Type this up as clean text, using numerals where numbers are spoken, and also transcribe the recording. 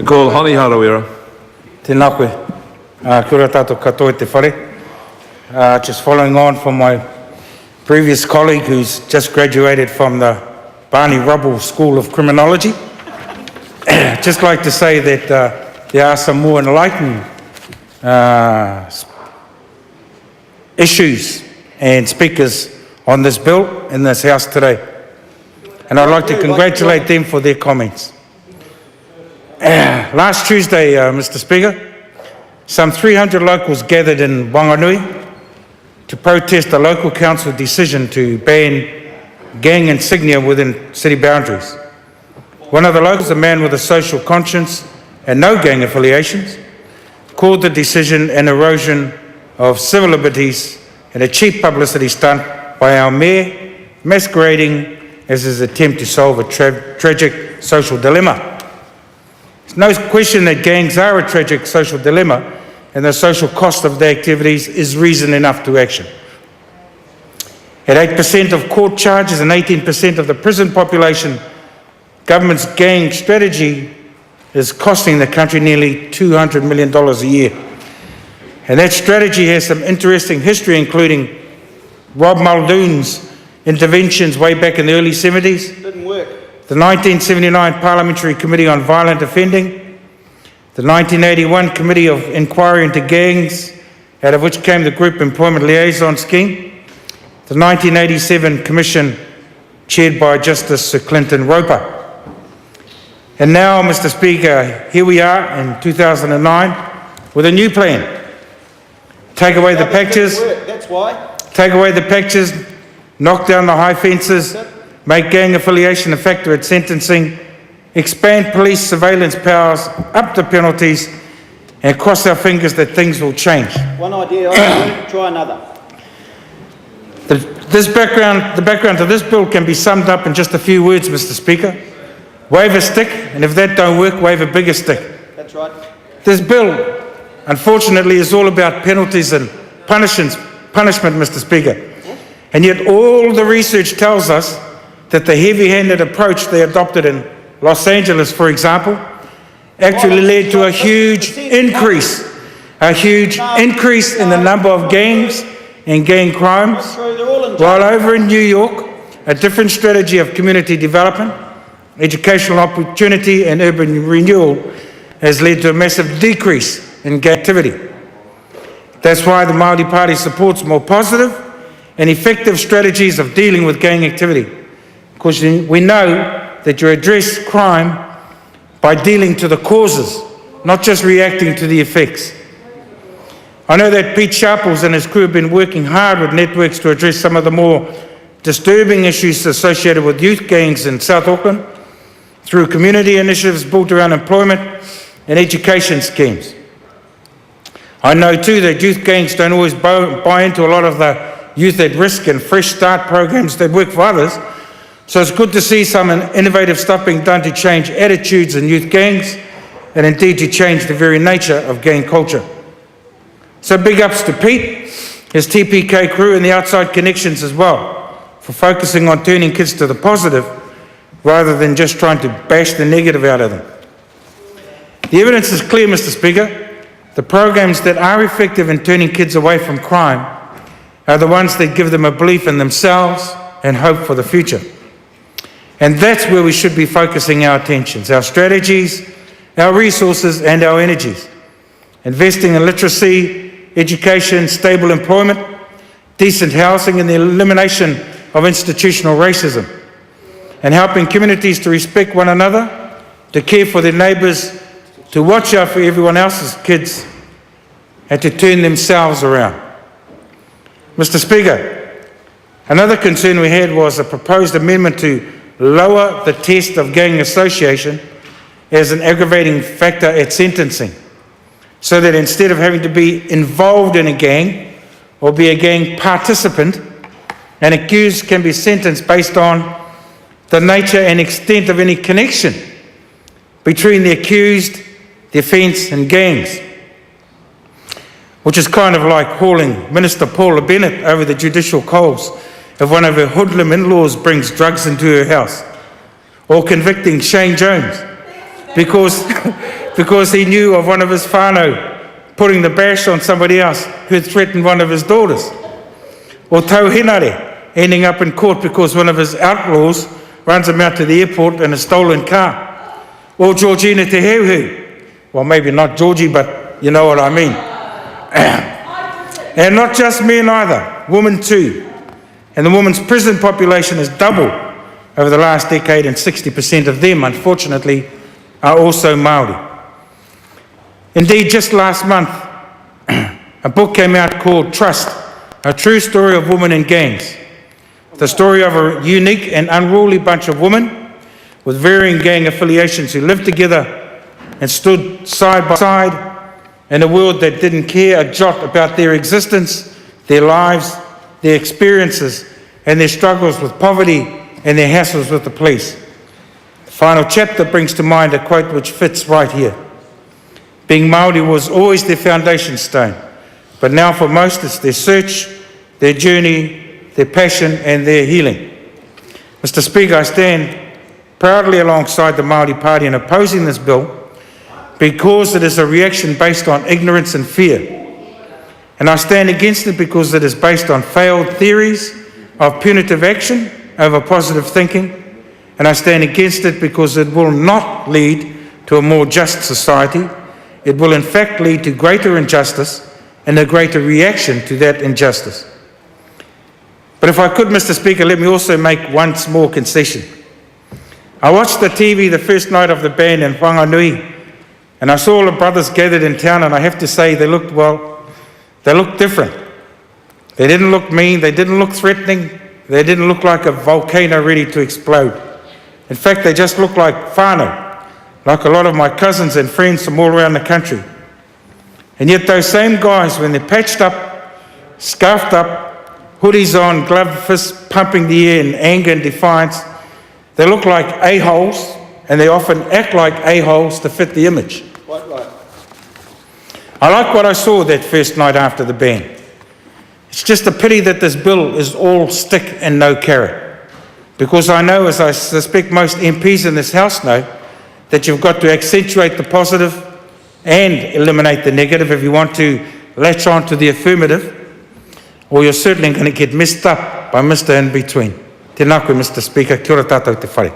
Call Honey Harawira. Tēnā koe. Kia ora tātou katoa te whare. Just following on from my previous colleague who's just graduated from the Barney Rubble School of Criminology. Just like to say that there are some more enlightened issues and speakers on this bill in this House today. And I'd like to congratulate them for their comments. Last Tuesday, Mr. Speaker, some 300 locals gathered in Wanganui to protest a local council decision to ban gang insignia within city boundaries. One of the locals, a man with a social conscience and no gang affiliations, called the decision an erosion of civil liberties and a cheap publicity stunt by our mayor, masquerading as his attempt to solve a tragic social dilemma. There's no question that gangs are a tragic social dilemma, and the social cost of their activities is reason enough to action. At 8% of court charges and 18% of the prison population, government's gang strategy is costing the country nearly $200 million a year. And that strategy has some interesting history, including Rob Muldoon's interventions way back in the early 70s. Didn't work. The 1979 Parliamentary Committee on Violent Offending, the 1981 Committee of Inquiry into Gangs, out of which came the Group Employment Liaison Scheme, the 1987 Commission chaired by Justice Sir Clinton Roper. And now, Mr. Speaker, here we are in 2009 with a new plan. Take away the packages, That's why. take away the packages, knock down the high fences, make gang affiliation a factor at sentencing, expand police surveillance powers, up the penalties, and cross our fingers that things will change. One idea, try another. The background to this bill can be summed up in just a few words, Mr. Speaker. Wave a stick, and if that don't work, wave a bigger stick. That's right. This bill, unfortunately, is all about penalties and punishment, Mr. Speaker. And yet all the research tells us that the heavy-handed approach they adopted in Los Angeles, for example, actually led to a huge increase in the number of gangs and gang crimes, while over in New York, a different strategy of community development, educational opportunity and urban renewal has led to a massive decrease in gang activity. That's why the Māori Party supports more positive and effective strategies of dealing with gang activity, because we know that you address crime by dealing to the causes, not just reacting to the effects. I know that Pete Sharples and his crew have been working hard with networks to address some of the more disturbing issues associated with youth gangs in South Auckland through community initiatives built around employment and education schemes. I know too that youth gangs don't always buy into a lot of the youth at risk and fresh start programs that work for others. So it's good to see some innovative stuff being done to change attitudes in youth gangs and indeed to change the very nature of gang culture. So big ups to Pete, his TPK crew and the outside connections as well for focusing on turning kids to the positive rather than just trying to bash the negative out of them. The evidence is clear, Mr. Speaker. The programs that are effective in turning kids away from crime are the ones that give them a belief in themselves and hope for the future. And that's where we should be focusing our attentions, our strategies, our resources and our energies. Investing in literacy, education, stable employment, decent housing and the elimination of institutional racism. And helping communities to respect one another, to care for their neighbours, to watch out for everyone else's kids and to turn themselves around. Mr. Speaker, another concern we had was a proposed amendment to lower the test of gang association as an aggravating factor at sentencing, so that instead of having to be involved in a gang or be a gang participant, an accused can be sentenced based on the nature and extent of any connection between the accused, the offence and gangs, which is kind of like hauling Minister Paula Bennett over the judicial coals if one of her hoodlum in-laws brings drugs into her house, or convicting Shane Jones because because he knew of one of his whānau putting the bash on somebody else who had threatened one of his daughters. Or Tauhinare ending up in court because one of his outlaws runs him out to the airport in a stolen car. Or Georgina Te Heuheu. Well, maybe not Georgie, but you know what I mean. And not just men either, women too. And the women's prison population has doubled over the last decade, and 60% of them, unfortunately, are also Māori. Indeed, just last month, a book came out called Trust, a true story of women in gangs. The story of a unique and unruly bunch of women with varying gang affiliations who lived together and stood side by side in a world that didn't care a jot about their existence, their lives, their experiences, and their struggles with poverty and their hassles with the police. The final chapter brings to mind a quote which fits right here. Being Māori was always their foundation stone, but now for most it's their search, their journey, their passion and their healing. Mr. Speaker, I stand proudly alongside the Māori Party in opposing this bill because it is a reaction based on ignorance and fear. And I stand against it because it is based on failed theories of punitive action over positive thinking. And I stand against it because it will not lead to a more just society. It will in fact lead to greater injustice and a greater reaction to that injustice. But if I could, Mr. Speaker, let me also make one small concession. I watched the TV the first night of the ban in Whanganui, and I saw all the brothers gathered in town, and I have to say they looked different. They didn't look mean, they didn't look threatening, they didn't look like a volcano ready to explode. In fact, they just looked like whānau, like a lot of my cousins and friends from all around the country. And yet those same guys, when they're patched up, scarfed up, hoodies on, gloved fists pumping the air in anger and defiance, they look like a-holes, and they often act like a-holes to fit the image. Quite right. I like what I saw that first night after the ban. It's just a pity that this bill is all stick and no carrot. Because I know, as I suspect most MPs in this House know, that you've got to accentuate the positive and eliminate the negative if you want to latch on to the affirmative, or you're certainly going to get messed up by Mr. In-Between. Tēnā koe, Mr. Speaker. Kia ora tātou te whare.